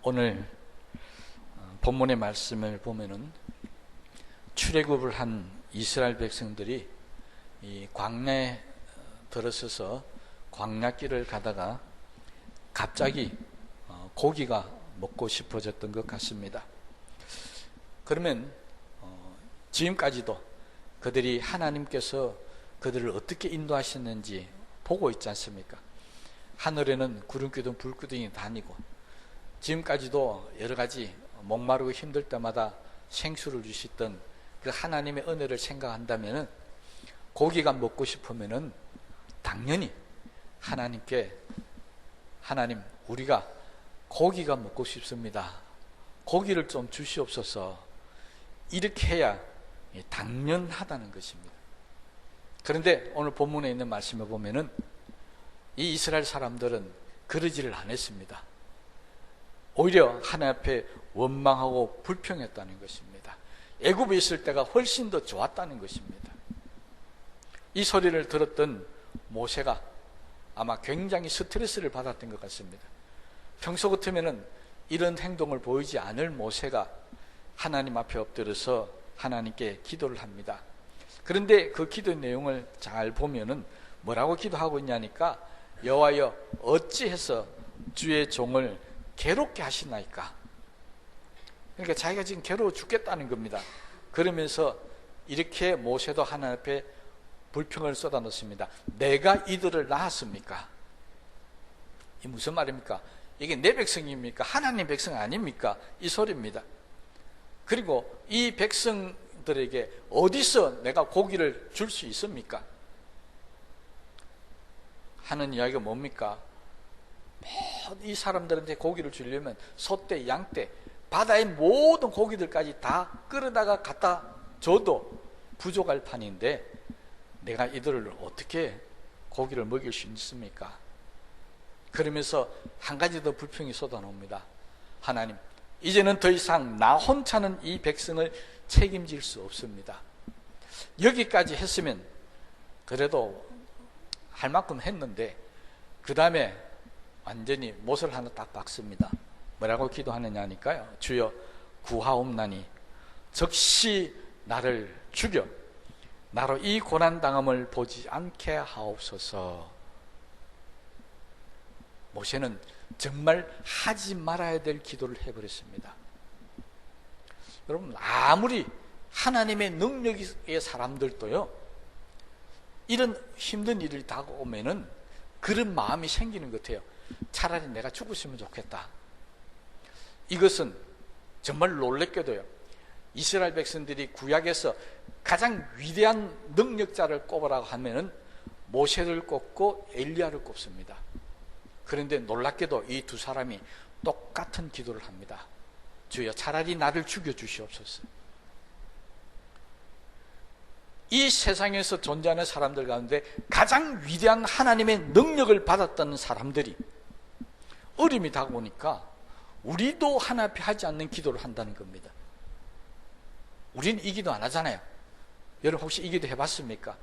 오늘 본문의 말씀을 보면은 출애굽을 한 이스라엘 백성들이 이 광야에 들어서서 광야길을 가다가 갑자기 고기가 먹고 싶어졌던 것 같습니다. 그러면 지금까지도 그들이 하나님께서 그들을 어떻게 인도하셨는지 보고 있지 않습니까? 하늘에는 구름기둥 불기둥이 다니고 지금까지도 여러 가지 목마르고 힘들 때마다 생수를 주시던 그 하나님의 은혜를 생각한다면 고기가 먹고 싶으면 당연히 하나님께 하나님 우리가 고기가 먹고 싶습니다. 고기를 좀 주시옵소서. 이렇게 해야 당연하다는 것입니다. 그런데 오늘 본문에 있는 말씀을 보면은 이 이스라엘 사람들은 그러지를 않았습니다. 오히려 하나님 앞에 원망하고 불평했다는 것입니다. 애굽에 있을 때가 훨씬 더 좋았다는 것입니다. 이 소리를 들었던 모세가 아마 굉장히 스트레스를 받았던 것 같습니다. 평소 같으면은 이런 행동을 보이지 않을 모세가 하나님 앞에 엎드려서 하나님께 기도를 합니다. 그런데 그 기도 내용을 잘 보면은 뭐라고 기도하고 있냐니까 여호와여 어찌해서 주의 종을 괴롭게 하시나이까. 그러니까 자기가 지금 괴로워 죽겠다는 겁니다. 그러면서 이렇게 모세도 하나님 앞에 불평을 쏟아놓습니다. 내가 이들을 낳았습니까? 이 무슨 말입니까? 이게 내 백성입니까? 하나님 백성 아닙니까? 이 소리입니다. 그리고 이 백성들에게 어디서 내가 고기를 줄 수 있습니까? 하는 이야기가 뭡니까? 이 사람들한테 고기를 주려면 소떼, 양떼, 바다의 모든 고기들까지 다 끌어다가 갖다 줘도 부족할 판인데 내가 이들을 어떻게 고기를 먹일 수 있습니까? 그러면서 한 가지 더 불평이 쏟아놓습니다. 하나님, 이제는 더 이상 나 혼자는 이 백성을 책임질 수 없습니다. 여기까지 했으면 그래도 할 만큼 했는데 그 다음에 완전히 못을 하나 딱 박습니다. 뭐라고 기도하느냐 하니까요, 주여 구하옵나니 즉시 나를 죽여 나로 이 고난당함을 보지 않게 하옵소서. 모세는 정말 하지 말아야 될 기도를 해버렸습니다. 여러분, 아무리 하나님의 능력의 사람들도요, 이런 힘든 일을 다가오면은 그런 마음이 생기는 것 같아요. 차라리 내가 죽었으면 좋겠다. 이것은 정말 놀랍게도요, 이스라엘 백성들이 구약에서 가장 위대한 능력자를 꼽으라고 하면은 모세를 꼽고 엘리야를 꼽습니다. 그런데 놀랍게도 이 두 사람이 똑같은 기도를 합니다. 주여 차라리 나를 죽여주시옵소서. 이 세상에서 존재하는 사람들 가운데 가장 위대한 하나님의 능력을 받았던 사람들이 어림이 다가오니까 우리도 하나님 앞에 하지 않는 기도를 한다는 겁니다. 우리는 이 기도 안 하잖아요. 여러분 혹시 이 기도 해봤습니까?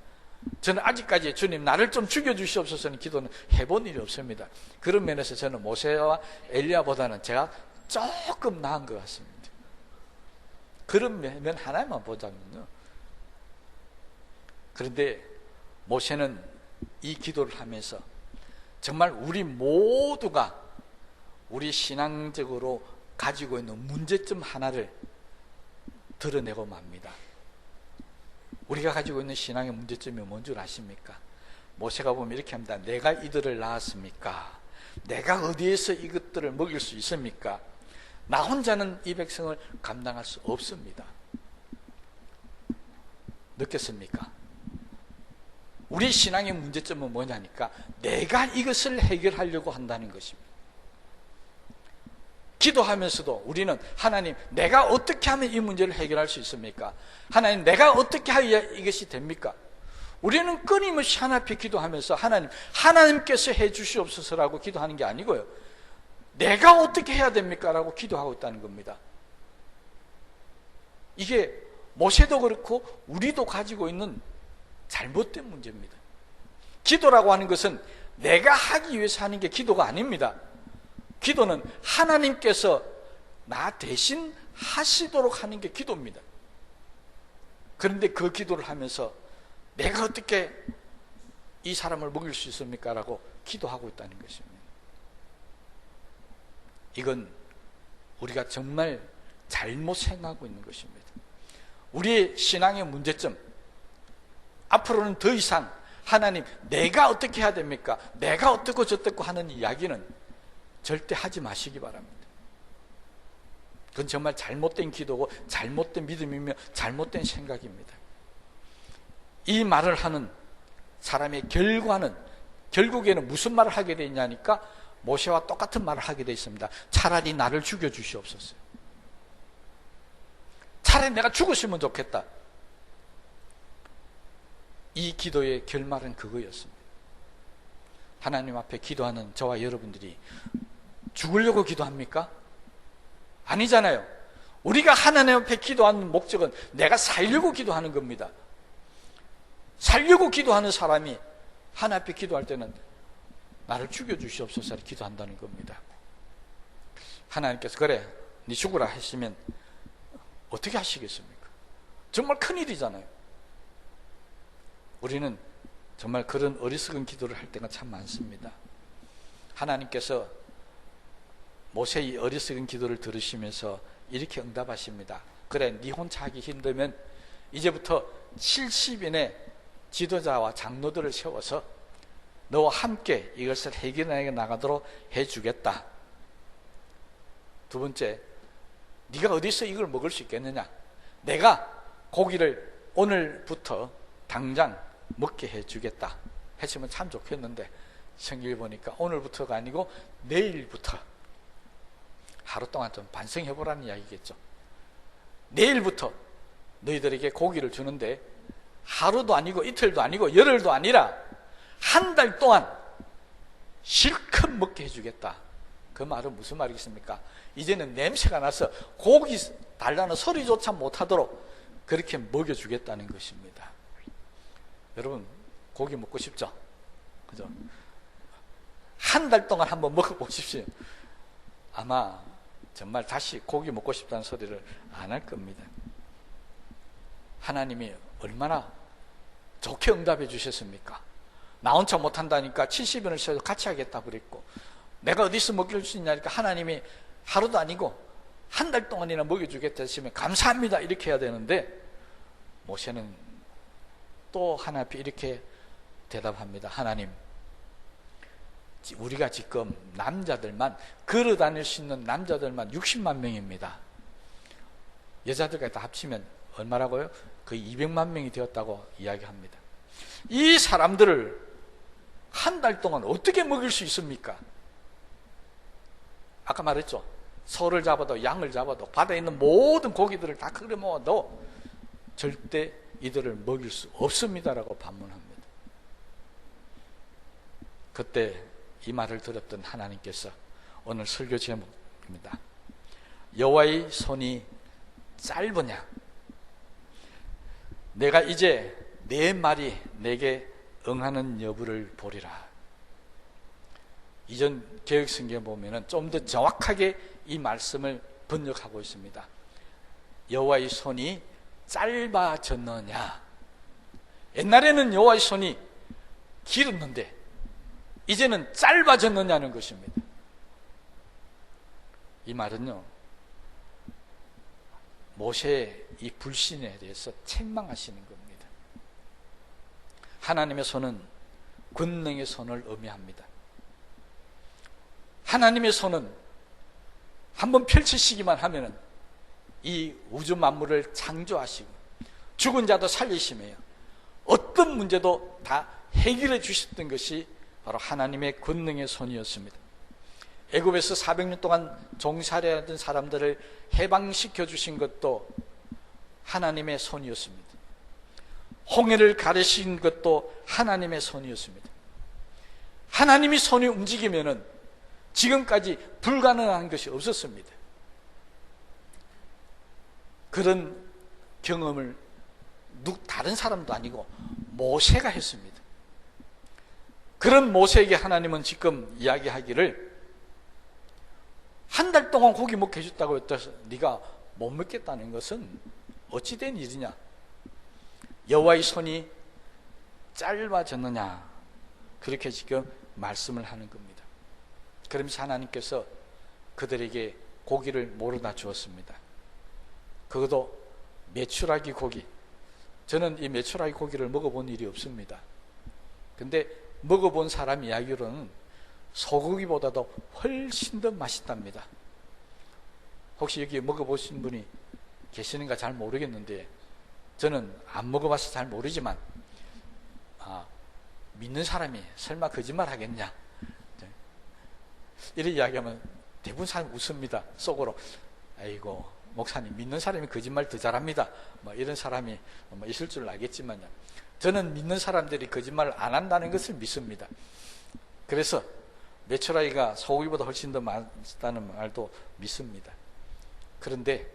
저는 아직까지 주님 나를 좀 죽여주시옵소서는 기도는 해본 일이 없습니다. 그런 면에서 저는 모세와 엘리야보다는 제가 조금 나은 것 같습니다. 그런 면 하나만 보자면요. 그런데 모세는 이 기도를 하면서 정말 우리 모두가 우리 신앙적으로 가지고 있는 문제점 하나를 드러내고 맙니다. 우리가 가지고 있는 신앙의 문제점이 뭔 줄 아십니까? 모세가 보면 이렇게 합니다. 내가 이들을 낳았습니까? 내가 어디에서 이것들을 먹일 수 있습니까? 나 혼자는 이 백성을 감당할 수 없습니다. 느꼈습니까? 우리 신앙의 문제점은 뭐냐니까 내가 이것을 해결하려고 한다는 것입니다. 기도하면서도 우리는 하나님 내가 어떻게 하면 이 문제를 해결할 수 있습니까? 하나님 내가 어떻게 해야 이것이 됩니까? 우리는 끊임없이 하나님 앞에 기도하면서 하나님께서 해주시옵소서라고 기도하는 게 아니고요, 내가 어떻게 해야 됩니까? 라고 기도하고 있다는 겁니다. 이게 모세도 그렇고 우리도 가지고 있는 잘못된 문제입니다. 기도라고 하는 것은 내가 하기 위해서 하는 게 기도가 아닙니다. 기도는 하나님께서 나 대신 하시도록 하는 게 기도입니다. 그런데 그 기도를 하면서 내가 어떻게 이 사람을 먹일 수 있습니까? 라고 기도하고 있다는 것입니다. 이건 우리가 정말 잘못 생각하고 있는 것입니다. 우리의 신앙의 문제점, 앞으로는 더 이상 하나님 내가 어떻게 해야 됩니까? 내가 어떻고 저떻고 하는 이야기는 절대 하지 마시기 바랍니다. 그건 정말 잘못된 기도고 잘못된 믿음이며 잘못된 생각입니다. 이 말을 하는 사람의 결과는 결국에는 무슨 말을 하게 돼 있냐니까 모세와 똑같은 말을 하게 돼 있습니다. 차라리 나를 죽여주시옵소서. 차라리 내가 죽었으면 좋겠다. 이 기도의 결말은 그거였습니다. 하나님 앞에 기도하는 저와 여러분들이 죽으려고 기도합니까? 아니잖아요. 우리가 하나님 앞에 기도하는 목적은 내가 살려고 기도하는 겁니다. 살려고 기도하는 사람이 하나님 앞에 기도할 때는 나를 죽여주시옵소서 기도한다는 겁니다. 하나님께서 그래 네 죽으라 하시면 어떻게 하시겠습니까? 정말 큰일이잖아요. 우리는 정말 그런 어리석은 기도를 할 때가 참 많습니다. 하나님께서 모세의 어리석은 기도를 들으시면서 이렇게 응답하십니다. 그래 네 혼자 하기 힘들면 이제부터 70인의 지도자와 장로들을 세워서 너와 함께 이것을 해결해 나가도록 해주겠다. 두 번째, 네가 어디서 이걸 먹을 수 있겠느냐? 내가 고기를 오늘부터 당장 먹게 해주겠다 했으면 참 좋겠는데 성경을 보니까 오늘부터가 아니고 내일부터, 하루 동안 좀 반성해보라는 이야기겠죠. 내일부터 너희들에게 고기를 주는데 하루도 아니고 이틀도 아니고 열흘도 아니라 한 달 동안 실컷 먹게 해주겠다. 그 말은 무슨 말이겠습니까? 이제는 냄새가 나서 고기 달라는 소리조차 못하도록 그렇게 먹여주겠다는 것입니다. 여러분 고기 먹고 싶죠? 그죠? 한 달 동안 한번 먹어보십시오. 아마 정말 다시 고기 먹고 싶다는 소리를 안 할 겁니다. 하나님이 얼마나 좋게 응답해 주셨습니까? 나 혼자 못한다니까 70인을 세워서 같이 하겠다고 그랬고, 내가 어디서 먹일 수 있냐니까 하나님이 하루도 아니고 한 달 동안이나 먹여주겠다 하시면 감사합니다 이렇게 해야 되는데, 모세는 또 하나 앞에 이렇게 대답합니다. 하나님, 우리가 지금 남자들만, 걸어 다닐 수 있는 남자들만 60만 명입니다. 여자들까지 다 합치면 얼마라고요? 거의 200만 명이 되었다고 이야기합니다. 이 사람들을 한 달 동안 어떻게 먹일 수 있습니까? 아까 말했죠. 소를 잡아도 양을 잡아도 바다에 있는 모든 고기들을 다 끌어 모아도 절대 이들을 먹일 수 없습니다라고 반문합니다. 그때 이 말을 들었던 하나님께서 오늘 설교 제목입니다. 여호와의 손이 짧으냐? 내가 이제 내 말이 내게 응하는 여부를 보리라. 이전 개역성경에 보면은 좀 더 정확하게 이 말씀을 번역하고 있습니다. 여호와의 손이 짧아졌느냐? 옛날에는 여호와의 손이 길었는데 이제는 짧아졌느냐는 것입니다. 이 말은요, 모세의 이 불신에 대해서 책망하시는 겁니다. 하나님의 손은 권능의 손을 의미합니다. 하나님의 손은 한번 펼치시기만 하면은 이 우주 만물을 창조하시고 죽은 자도 살리시며 어떤 문제도 다 해결해 주셨던 것이 바로 하나님의 권능의 손이었습니다. 애굽에서 400년 동안 종살이하던 사람들을 해방시켜 주신 것도 하나님의 손이었습니다. 홍해를 가르신 것도 하나님의 손이었습니다. 하나님이 손이 움직이면은 지금까지 불가능한 것이 없었습니다. 그런 경험을 다른 사람도 아니고 모세가 했습니다. 그런 모세에게 하나님은 지금 이야기하기를, 한 달 동안 고기 먹게 해줬다고 했다서 네가 못 먹겠다는 것은 어찌된 일이냐? 여호와의 손이 짧아졌느냐? 그렇게 지금 말씀을 하는 겁니다. 그러면서 하나님께서 그들에게 고기를 몰아다 주었습니다. 그것도 메추라기 고기. 저는 이 메추라기 고기를 먹어본 일이 없습니다. 근데 먹어본 사람 이야기로는 소고기보다도 훨씬 더 맛있답니다. 혹시 여기 먹어보신 분이 계시는가 잘 모르겠는데, 저는 안 먹어봐서 잘 모르지만 믿는 사람이 설마 거짓말 하겠냐, 이런 이야기하면 대부분 사람이 웃습니다. 속으로 아이고 목사님, 믿는 사람이 거짓말 더 잘합니다, 이런 사람이 있을 줄 알겠지만요, 저는 믿는 사람들이 거짓말을 안 한다는 것을 믿습니다. 그래서 메추라기가 소고기보다 훨씬 더 맛있다는 말도 믿습니다. 그런데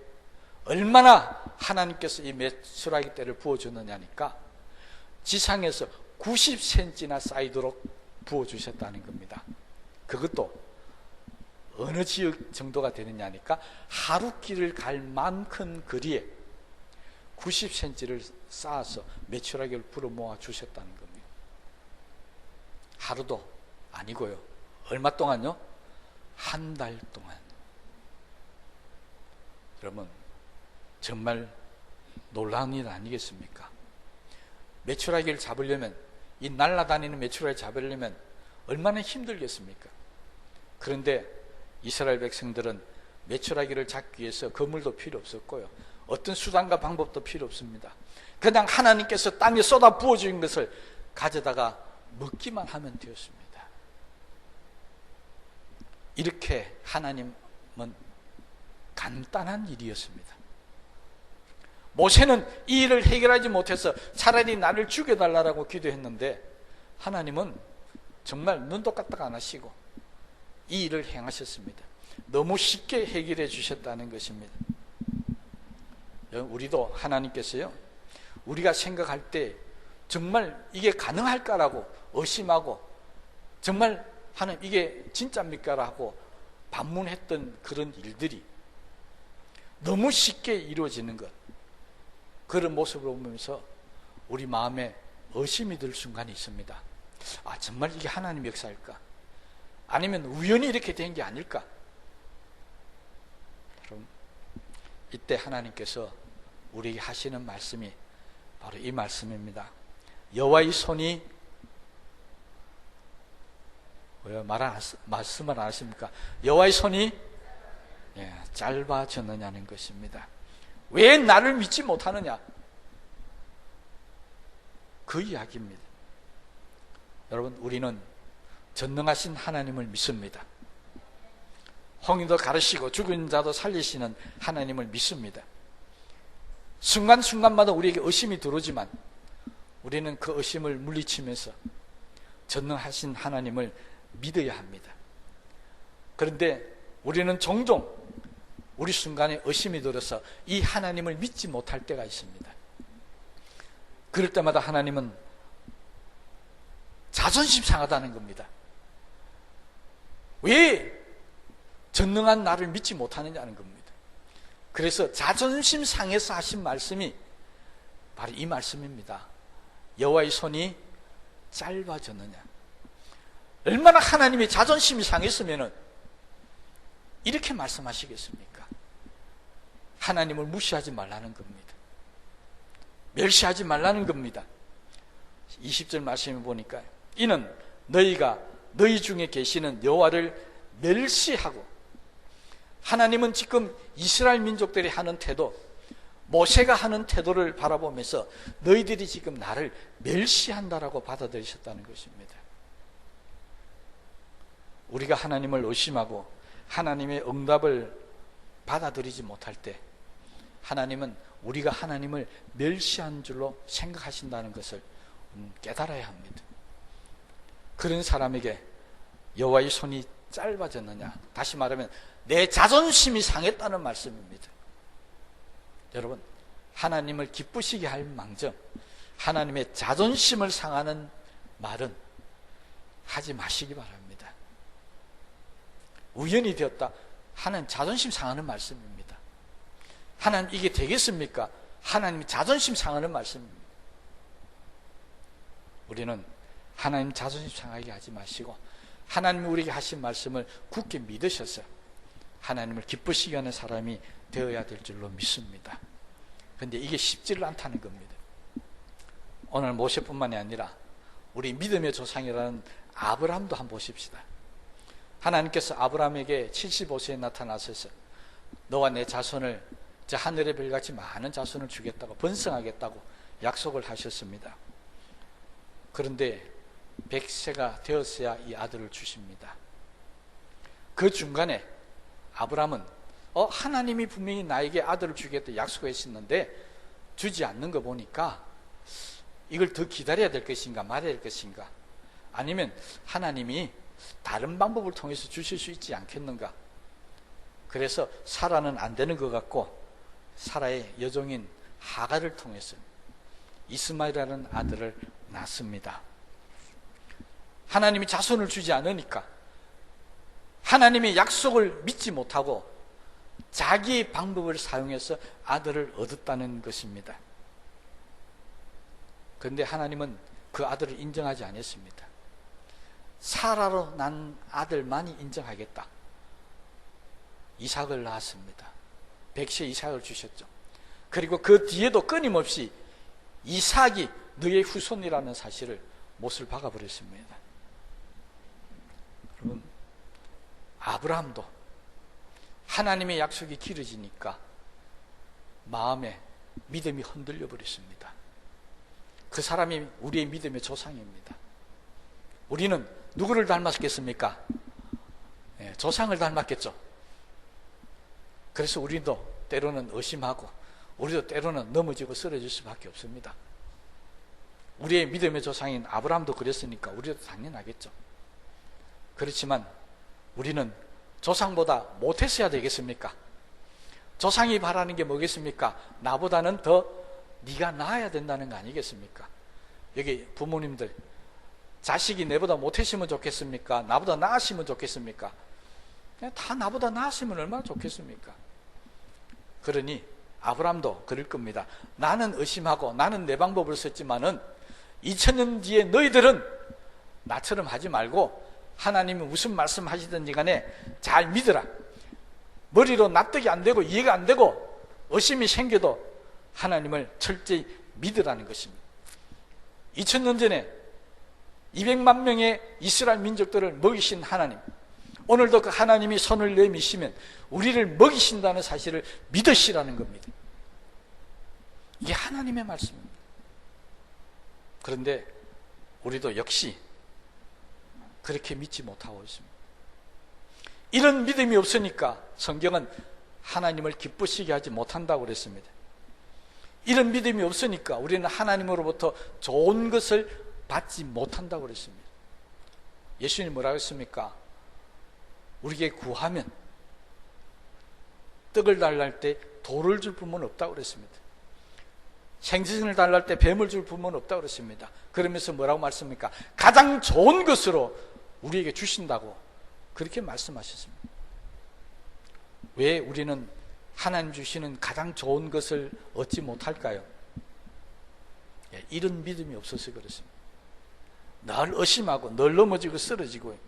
얼마나 하나님께서 이 메추라기 떼를 부어주느냐니까 지상에서 90cm나 쌓이도록 부어주셨다는 겁니다. 그것도 어느 지역 정도가 되느냐니까 하루 길을 갈 만큼 거리에 90cm를 쌓아서 메추라기를 불어 모아 주셨다는 겁니다. 하루도 아니고요. 얼마 동안요? 한 달 동안. 여러분, 정말 놀라운 일 아니겠습니까? 메추라기를 잡으려면, 이 날아다니는 메추라기를 잡으려면 얼마나 힘들겠습니까? 그런데 이스라엘 백성들은 메추라기를 잡기 위해서 그물도 필요 없었고요, 어떤 수단과 방법도 필요 없습니다. 그냥 하나님께서 땅에 쏟아 부어주신 것을 가져다가 먹기만 하면 되었습니다. 이렇게 하나님은 간단한 일이었습니다. 모세는 이 일을 해결하지 못해서 차라리 나를 죽여달라고 기도했는데 하나님은 정말 눈도 까딱 안 하시고 이 일을 행하셨습니다. 너무 쉽게 해결해 주셨다는 것입니다. 우리도 하나님께서요, 우리가 생각할 때 정말 이게 가능할까라고 의심하고, 정말 하나님 이게 진짜입니까라고 반문했던 그런 일들이 너무 쉽게 이루어지는 것, 그런 모습을 보면서 우리 마음에 의심이 들 순간이 있습니다. 정말 이게 하나님 역사일까? 아니면 우연히 이렇게 된 게 아닐까? 그럼 이때 하나님께서 우리에게 하시는 말씀이 바로 이 말씀입니다. 여호와의 손이, 왜 말씀을 안 하십니까? 여호와의 손이 짧아졌느냐는 것입니다. 왜 나를 믿지 못하느냐? 그 이야기입니다. 여러분, 우리는 전능하신 하나님을 믿습니다. 홍인도 가르시고 죽은 자도 살리시는 하나님을 믿습니다. 순간순간마다 우리에게 의심이 들어오지만 우리는 그 의심을 물리치면서 전능하신 하나님을 믿어야 합니다. 그런데 우리는 종종 우리 순간에 의심이 들어서 이 하나님을 믿지 못할 때가 있습니다. 그럴 때마다 하나님은 자존심 상하다는 겁니다. 왜 전능한 나를 믿지 못하느냐는 겁니다. 그래서 자존심 상해서 하신 말씀이 바로 이 말씀입니다. 여호와의 손이 짧아졌느냐. 얼마나 하나님의 자존심이 상했으면 이렇게 말씀하시겠습니까? 하나님을 무시하지 말라는 겁니다. 멸시하지 말라는 겁니다. 20절 말씀에 보니까 이는 너희가 너희 중에 계시는 여호와를 멸시하고, 하나님은 지금 이스라엘 민족들이 하는 태도, 모세가 하는 태도를 바라보면서 너희들이 지금 나를 멸시한다라고 받아들이셨다는 것입니다. 우리가 하나님을 의심하고 하나님의 응답을 받아들이지 못할 때 하나님은 우리가 하나님을 멸시한 줄로 생각하신다는 것을 깨달아야 합니다. 그런 사람에게 여호와의 손이 짧아졌느냐, 다시 말하면 내 자존심이 상했다는 말씀입니다. 여러분, 하나님을 기쁘시게 할 망정 하나님의 자존심을 상하는 말은 하지 마시기 바랍니다. 우연이 되었다, 하나님 자존심 상하는 말씀입니다. 하나님 이게 되겠습니까? 하나님이 자존심 상하는 말씀입니다. 우리는 하나님 자존심 상하게 하지 마시고 하나님이 우리에게 하신 말씀을 굳게 믿으셔서 하나님을 기쁘시게 하는 사람이 되어야 될 줄로 믿습니다. 그런데 이게 쉽지를 않다는 겁니다. 오늘 모세뿐만이 아니라 우리 믿음의 조상이라는 아브라함도 한번 보십시다. 하나님께서 아브라함에게 75세에 나타나셔서 너와 내 자손을 저 하늘의 별같이 많은 자손을 주겠다고 번성하겠다고 약속을 하셨습니다. 그런데 100세가 되었어야 이 아들을 주십니다. 그 중간에 아브라함은 하나님이 분명히 나에게 아들을 주겠다 약속했었는데 주지 않는 거 보니까 이걸 더 기다려야 될 것인가 말해야 될 것인가, 아니면 하나님이 다른 방법을 통해서 주실 수 있지 않겠는가. 그래서 사라는 안 되는 것 같고 사라의 여종인 하갈을 통해서 이스마엘이라는 아들을 낳습니다. 하나님이 자손을 주지 않으니까 하나님의 약속을 믿지 못하고 자기의 방법을 사용해서 아들을 얻었다는 것입니다. 그런데 하나님은 그 아들을 인정하지 않았습니다. 사라로 난 아들만이 인정하겠다. 이삭을 낳았습니다. 100세 이삭을 주셨죠. 그리고 그 뒤에도 끊임없이 이삭이 너의 후손이라는 사실을 못을 박아버렸습니다. 여러분, 아브라함도 하나님의 약속이 길어지니까 마음에 믿음이 흔들려 버렸습니다. 그 사람이 우리의 믿음의 조상입니다. 우리는 누구를 닮았겠습니까? 조상을 닮았겠죠. 그래서 우리도 때로는 의심하고 우리도 때로는 넘어지고 쓰러질 수밖에 없습니다. 우리의 믿음의 조상인 아브라함도 그랬으니까 우리도 당연하겠죠. 그렇지만 우리는 조상보다 못했어야 되겠습니까? 조상이 바라는 게 뭐겠습니까? 나보다는 더 네가 나아야 된다는 거 아니겠습니까? 여기 부모님들, 자식이 내보다 못했으면 좋겠습니까? 나보다 나았으면 좋겠습니까? 다 나보다 나았으면 얼마나 좋겠습니까? 그러니 아브라함도 그럴 겁니다. 나는 의심하고 나는 내 방법을 썼지만은 2000년 뒤에 너희들은 나처럼 하지 말고 하나님이 무슨 말씀하시든지 간에 잘 믿으라. 머리로 납득이 안 되고 이해가 안 되고 의심이 생겨도 하나님을 철저히 믿으라는 것입니다. 2000년 전에 200만 명의 이스라엘 민족들을 먹이신 하나님, 오늘도 그 하나님이 손을 내미시면 우리를 먹이신다는 사실을 믿으시라는 겁니다. 이게 하나님의 말씀입니다. 그런데 우리도 역시 그렇게 믿지 못하고 있습니다. 이런 믿음이 없으니까 성경은 하나님을 기쁘시게 하지 못한다고 그랬습니다. 이런 믿음이 없으니까 우리는 하나님으로부터 좋은 것을 받지 못한다고 그랬습니다. 예수님이 뭐라고 했습니까? 우리에게 구하면 떡을 달랄 때 돌을 줄 뿐만 없다고 그랬습니다. 생선을 달랄 때 뱀을 줄 뿐만 없다고 그랬습니다. 그러면서 뭐라고 말씀합니까? 가장 좋은 것으로 우리에게 주신다고 그렇게 말씀하셨습니다. 왜 우리는 하나님 주시는 가장 좋은 것을 얻지 못할까요? 이런 믿음이 없어서 그렇습니다. 늘 의심하고 늘 넘어지고 쓰러지고.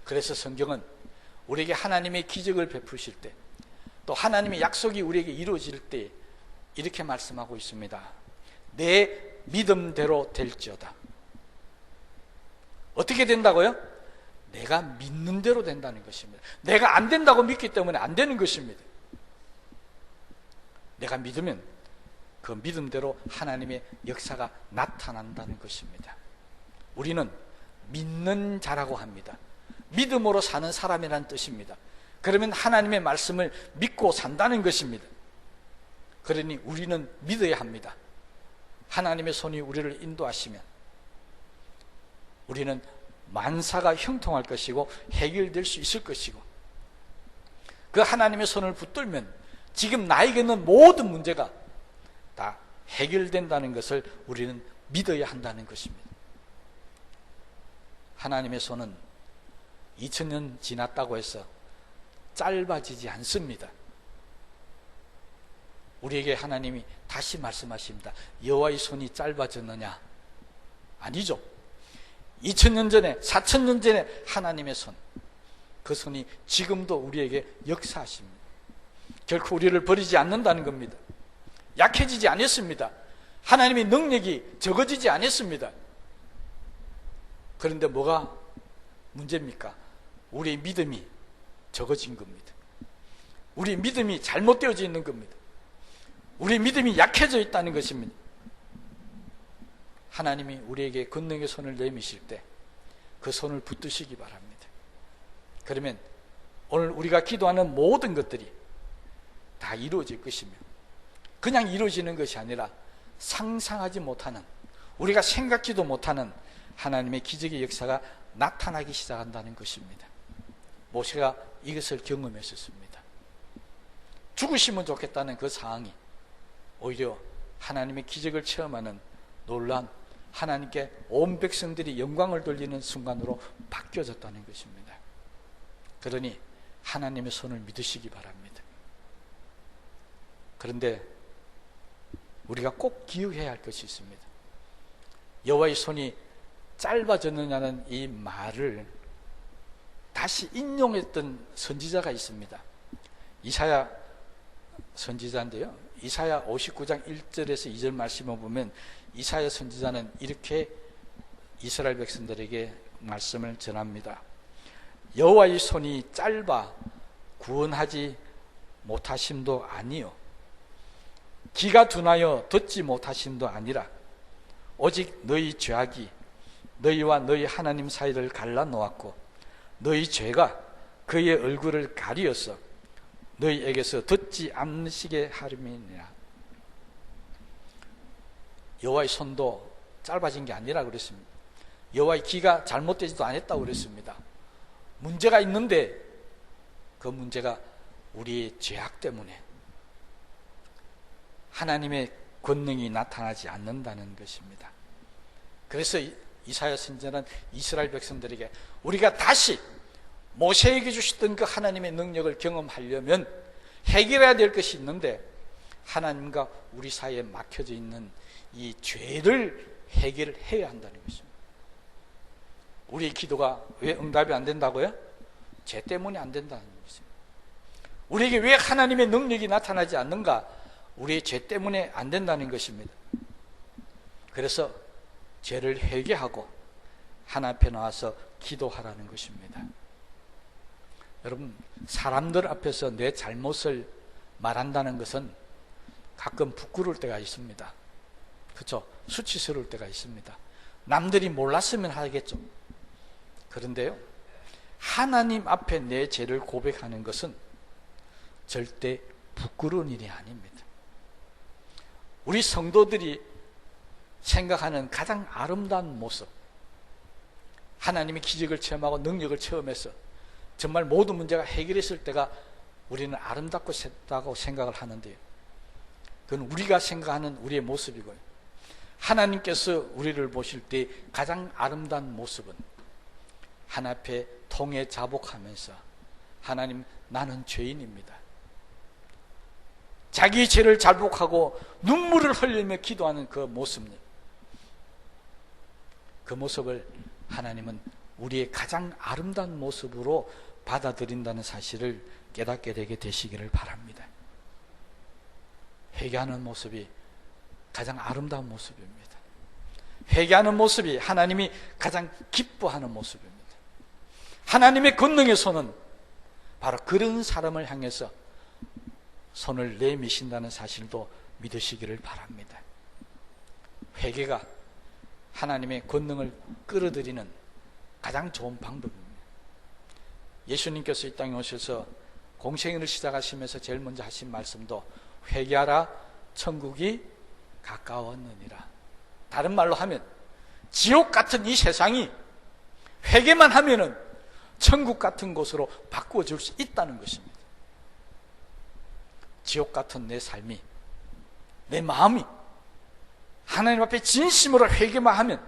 그래서 성경은 우리에게 하나님의 기적을 베푸실 때, 또 하나님의 약속이 우리에게 이루어질 때 이렇게 말씀하고 있습니다. 내 믿음대로 될지어다. 어떻게 된다고요? 내가 믿는 대로 된다는 것입니다. 내가 안 된다고 믿기 때문에 안 되는 것입니다. 내가 믿으면 그 믿음대로 하나님의 역사가 나타난다는 것입니다. 우리는 믿는 자라고 합니다. 믿음으로 사는 사람이라는 뜻입니다. 그러면 하나님의 말씀을 믿고 산다는 것입니다. 그러니 우리는 믿어야 합니다. 하나님의 손이 우리를 인도하시면 우리는 만사가 형통할 것이고 해결될 수 있을 것이고, 그 하나님의 손을 붙들면 지금 나에게 있는 모든 문제가 다 해결된다는 것을 우리는 믿어야 한다는 것입니다. 하나님의 손은 2000년 지났다고 해서 짧아지지 않습니다. 우리에게 하나님이 다시 말씀하십니다. 여호와의 손이 짧아졌느냐? 아니죠. 2000년 전에, 4000년 전에 하나님의 손, 그 손이 지금도 우리에게 역사하십니다. 결코 우리를 버리지 않는다는 겁니다. 약해지지 않았습니다. 하나님의 능력이 적어지지 않았습니다. 그런데 뭐가 문제입니까? 우리의 믿음이 적어진 겁니다. 우리의 믿음이 잘못되어져 있는 겁니다. 우리의 믿음이 약해져 있다는 것입니다. 하나님이 우리에게 권능의 손을 내미실 때 그 손을 붙드시기 바랍니다. 그러면 오늘 우리가 기도하는 모든 것들이 다 이루어질 것이며, 그냥 이루어지는 것이 아니라 상상하지 못하는, 우리가 생각지도 못하는 하나님의 기적의 역사가 나타나기 시작한다는 것입니다. 모세가 이것을 경험했었습니다. 죽으시면 좋겠다는 그 상황이 오히려 하나님의 기적을 체험하는 놀라운, 하나님께 온 백성들이 영광을 돌리는 순간으로 바뀌어졌다는 것입니다. 그러니 하나님의 손을 믿으시기 바랍니다. 그런데 우리가 꼭 기억해야 할 것이 있습니다. 여호와의 손이 짧아졌느냐는 이 말을 다시 인용했던 선지자가 있습니다. 이사야 선지자인데요, 이사야 59장 1절에서 2절 말씀을 보면 이사야 선지자는 이렇게 이스라엘 백성들에게 말씀을 전합니다. 여호와의 손이 짧아 구원하지 못하심도 아니요, 귀가 둔하여 듣지 못하심도 아니라 오직 너희 죄악이 너희와 너희 하나님 사이를 갈라놓았고 너희 죄가 그의 얼굴을 가리어서 너희에게서 듣지 않으시게 하림이니라. 여호와의 손도 짧아진 게 아니라 그랬습니다. 여호와의 귀가 잘못되지도 않았다고 그랬습니다. 문제가 있는데 그 문제가 우리의 죄악 때문에 하나님의 권능이 나타나지 않는다는 것입니다. 그래서 이사야 선지자는 이스라엘 백성들에게 우리가 다시 모세에게 주셨던 그 하나님의 능력을 경험하려면 해결해야 될 것이 있는데, 하나님과 우리 사이에 막혀져 있는 이 죄를 해결해야 한다는 것입니다. 우리의 기도가 왜 응답이 안 된다고요? 죄 때문에 안 된다는 것입니다. 우리에게 왜 하나님의 능력이 나타나지 않는가? 우리의 죄 때문에 안 된다는 것입니다. 그래서 죄를 회개하고 하나님 앞에 나와서 기도하라는 것입니다. 여러분, 사람들 앞에서 내 잘못을 말한다는 것은 가끔 부끄러울 때가 있습니다. 그렇죠? 수치스러울 때가 있습니다. 남들이 몰랐으면 하겠죠. 그런데요, 하나님 앞에 내 죄를 고백하는 것은 절대 부끄러운 일이 아닙니다. 우리 성도들이 생각하는 가장 아름다운 모습, 하나님의 기적을 체험하고 능력을 체험해서 정말 모든 문제가 해결했을 때가 우리는 아름답고 셋다고 생각을 하는데요, 그건 우리가 생각하는 우리의 모습이고요, 하나님께서 우리를 보실 때 가장 아름다운 모습은 하나님 앞에 통해 자복하면서 하나님, 나는 죄인입니다, 자기 죄를 자복하고 눈물을 흘리며 기도하는 그 모습입니다. 그 모습을 하나님은 우리의 가장 아름다운 모습으로 받아들인다는 사실을 깨닫게 되게 되시기를 바랍니다. 회개하는 모습이 가장 아름다운 모습입니다. 회개하는 모습이 하나님이 가장 기뻐하는 모습입니다. 하나님의 권능의 손은 바로 그런 사람을 향해서 손을 내미신다는 사실도 믿으시기를 바랍니다. 회개가 하나님의 권능을 끌어들이는 가장 좋은 방법입니다. 예수님께서 이 땅에 오셔서 공생애를 시작하시면서 제일 먼저 하신 말씀도 회개하라, 천국이 가까웠느니라. 다른 말로 하면 지옥 같은 이 세상이 회개만 하면은 천국 같은 곳으로 바꾸어질 수 있다는 것입니다. 지옥 같은 내 삶이, 내 마음이 하나님 앞에 진심으로 회개만 하면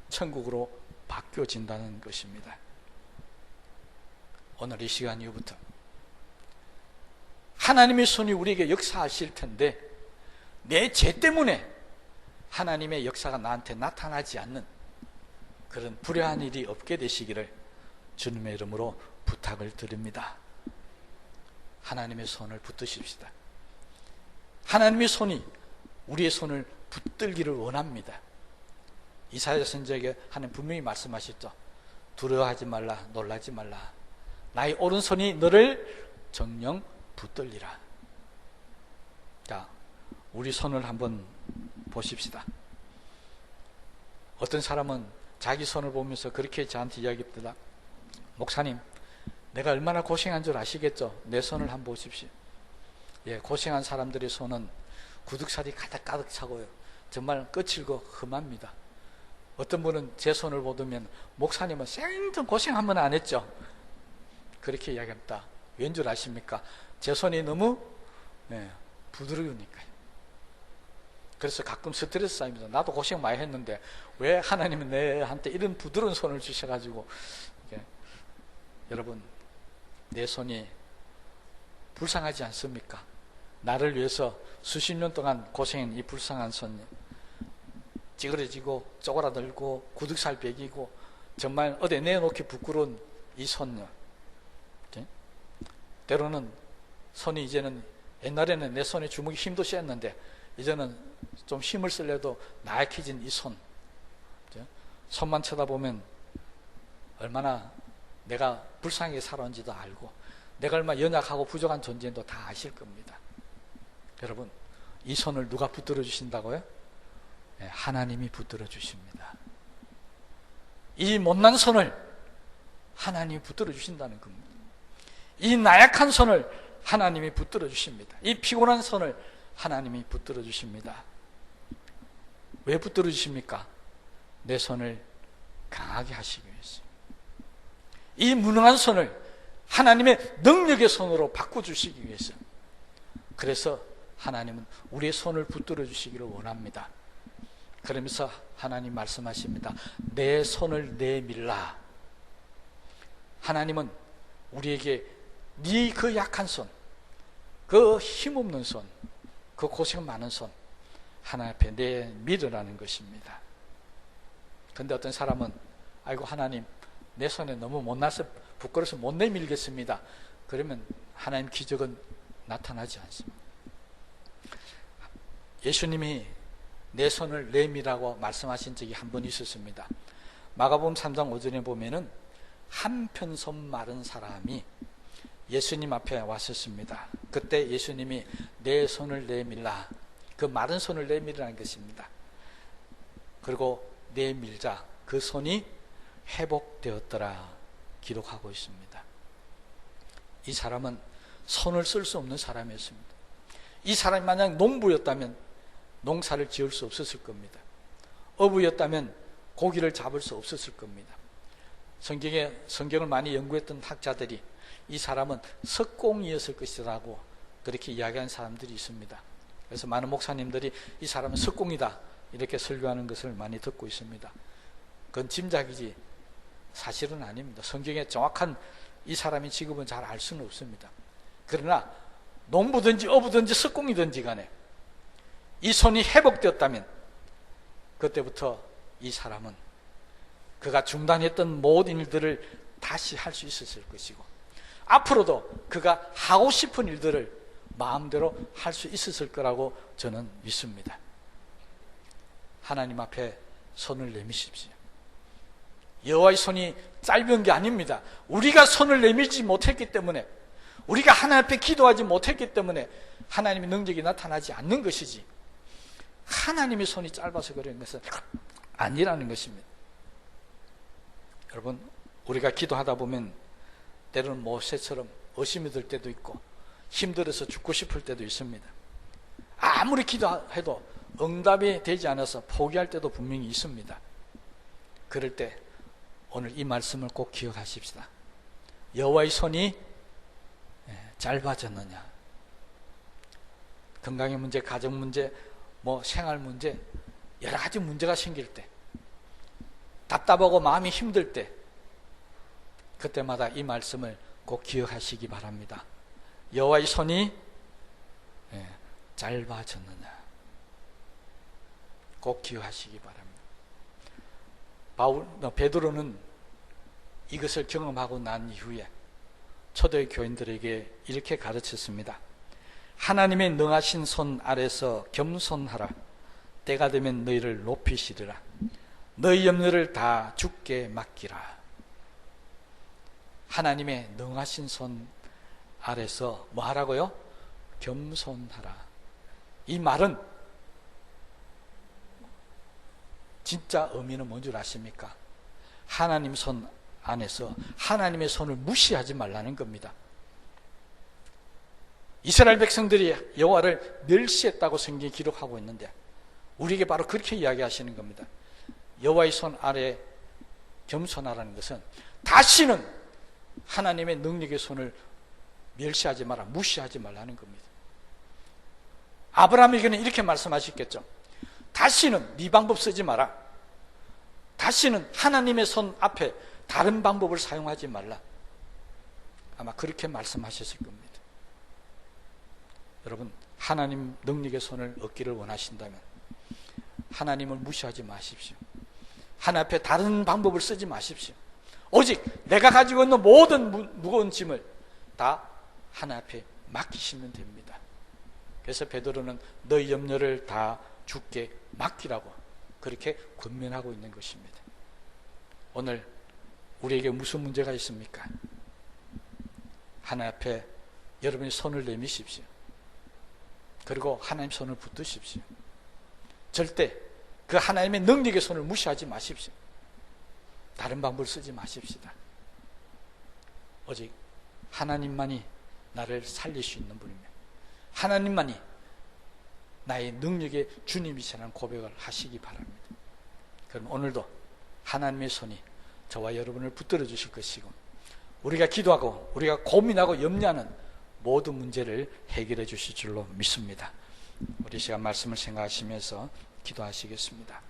천국으로 바뀌어진다는 것입니다. 오늘 이 시간 이후부터 하나님의 손이 우리에게 역사하실 텐데 내 죄 때문에 하나님의 역사가 나한테 나타나지 않는 그런 불행한 일이 없게 되시기를 주님의 이름으로 부탁을 드립니다. 하나님의 손을 붙드십시다. 하나님의 손이 우리의 손을 붙들기를 원합니다. 이사야 선지자에게 하나님 분명히 말씀하셨죠. 두려워하지 말라, 놀라지 말라. 나의 오른손이 너를 정령 붙들리라. 자, 우리 손을 한번 보십시다. 어떤 사람은 자기 손을 보면서 그렇게 저한테 이야기합니다. 목사님, 내가 얼마나 고생한 줄 아시겠죠? 내 손을 한번 보십시오. 예, 고생한 사람들의 손은 구둑살이 가득 차고요. 정말 거칠고 험합니다. 어떤 분은 제 손을 보면 목사님은 생전 고생 한 번 안 했죠? 그렇게 이야기합니다. 왠 줄 아십니까? 제 손이 너무 부드러우니까요. 그래서 가끔 스트레스 쌓입니다. 나도 고생 많이 했는데 왜 하나님은 내한테 이런 부드러운 손을 주셔가지고 여러분, 내 손이 불쌍하지 않습니까? 나를 위해서 수십 년 동안 고생한 이 불쌍한 손, 찌그러지고 쪼그라들고 구둑살 베기고 정말 어디 내놓기 부끄러운 이 손요. 때로는 손이 이제는, 옛날에는 내 손에 주먹이 힘도 셌는데 이제는 좀 힘을 쓰려도 나약해진 이 손. 손만 쳐다보면 얼마나 내가 불쌍하게 살아온지도 알고 내가 얼마나 연약하고 부족한 존재인도 다 아실 겁니다. 여러분, 이 손을 누가 붙들어 주신다고요? 네, 하나님이 붙들어 주십니다. 이 못난 손을 하나님이 붙들어 주신다는 겁니다. 이 나약한 손을 하나님이 붙들어 주십니다. 이 피곤한 손을 하나님이 붙들어 주십니다. 왜 붙들어 주십니까? 내 손을 강하게 하시기 위해서. 이 무능한 손을 하나님의 능력의 손으로 바꿔주시기 위해서. 그래서 하나님은 우리의 손을 붙들어 주시기를 원합니다. 그러면서 하나님 말씀하십니다. 내 손을 내밀라. 하나님은 우리에게 네 그 약한 손, 그 힘없는 손, 그 고생 많은 손 하나님 앞에 내밀으라는 것입니다. 그런데 어떤 사람은 아이고 하나님, 내 손에 너무 못나서 부끄러워서 못 내밀겠습니다. 그러면 하나님 기적은 나타나지 않습니다. 예수님이 내 손을 내밀라고 말씀하신 적이 한 번 있었습니다. 마가복음 3장 5절에 보면은 한편 손 마른 사람이 예수님 앞에 왔었습니다. 그때 예수님이 내 손을 내밀라, 그 마른 손을 내밀라는 것입니다. 그리고 내밀자 그 손이 회복되었더라 기록하고 있습니다. 이 사람은 손을 쓸 수 없는 사람이었습니다. 이 사람이 만약 농부였다면 농사를 지을 수 없었을 겁니다. 어부였다면 고기를 잡을 수 없었을 겁니다. 성경을 많이 연구했던 학자들이 이 사람은 석공이었을 것이라고 그렇게 이야기한 사람들이 있습니다. 그래서 많은 목사님들이 이 사람은 석공이다 이렇게 설교하는 것을 많이 듣고 있습니다. 그건 짐작이지 사실은 아닙니다. 성경의 정확한 이 사람의 직업은 잘 알 수는 없습니다. 그러나 농부든지 어부든지 석공이든지 간에 이 손이 회복되었다면 그때부터 이 사람은 그가 중단했던 모든 일들을 다시 할 수 있었을 것이고 앞으로도 그가 하고 싶은 일들을 마음대로 할 수 있었을 거라고 저는 믿습니다. 하나님 앞에 손을 내미십시오. 여호와의 손이 짧은 게 아닙니다. 우리가 손을 내밀지 못했기 때문에, 우리가 하나님 앞에 기도하지 못했기 때문에 하나님의 능력이 나타나지 않는 것이지, 하나님의 손이 짧아서 그런 것은 아니라는 것입니다. 여러분, 우리가 기도하다 보면 때로는 모세처럼 의심이 들 때도 있고 힘들어서 죽고 싶을 때도 있습니다. 아무리 기도해도 응답이 되지 않아서 포기할 때도 분명히 있습니다. 그럴 때 오늘 이 말씀을 꼭 기억하십시다. 여호와의 손이 짧아졌느냐, 건강의 문제, 가정 문제, 생활 문제, 여러 가지 문제가 생길 때, 답답하고 마음이 힘들 때, 그때마다 이 말씀을 꼭 기억하시기 바랍니다. 여호와의 손이 짧아졌느냐. 꼭 기억하시기 바랍니다. 베드로는 이것을 경험하고 난 이후에 초대 교인들에게 이렇게 가르쳤습니다. 하나님의 능하신 손 아래서 겸손하라. 때가 되면 너희를 높이시리라. 너희 염려를 다 주께 맡기라. 하나님의 능하신 손 아래서 뭐 하라고요? 겸손하라. 이 말은 진짜 의미는 뭔 줄 아십니까? 하나님 손 안에서 하나님의 손을 무시하지 말라는 겁니다. 이스라엘 백성들이 여호와를 멸시했다고 성경이 기록하고 있는데 우리에게 바로 그렇게 이야기하시는 겁니다. 여호와의 손 아래 겸손하라는 것은 다시는 하나님의 능력의 손을 멸시하지 마라, 무시하지 말라는 겁니다. 아브라함에게는 이렇게 말씀하셨겠죠. 다시는 네 방법 쓰지 마라. 다시는 하나님의 손 앞에 다른 방법을 사용하지 말라. 아마 그렇게 말씀하셨을 겁니다. 여러분, 하나님 능력의 손을 얻기를 원하신다면 하나님을 무시하지 마십시오. 하나님 앞에 다른 방법을 쓰지 마십시오. 오직 내가 가지고 있는 모든 무거운 짐을 다 하나님 앞에 맡기시면 됩니다. 그래서 베드로는 너희 염려를 다 주께 맡기라고 그렇게 권면하고 있는 것입니다. 오늘 우리에게 무슨 문제가 있습니까? 하나님 앞에 여러분이 손을 내미십시오. 그리고 하나님 손을 붙드십시오. 절대 그 하나님의 능력의 손을 무시하지 마십시오. 다른 방법을 쓰지 마십시다. 오직 하나님만이 나를 살릴 수 있는 분이며 하나님만이 나의 능력의 주님이시라는 고백을 하시기 바랍니다. 그럼 오늘도 하나님의 손이 저와 여러분을 붙들어 주실 것이고 우리가 기도하고 우리가 고민하고 염려하는 모든 문제를 해결해 주실 줄로 믿습니다. 우리 시간 말씀을 생각하시면서 기도하시겠습니다.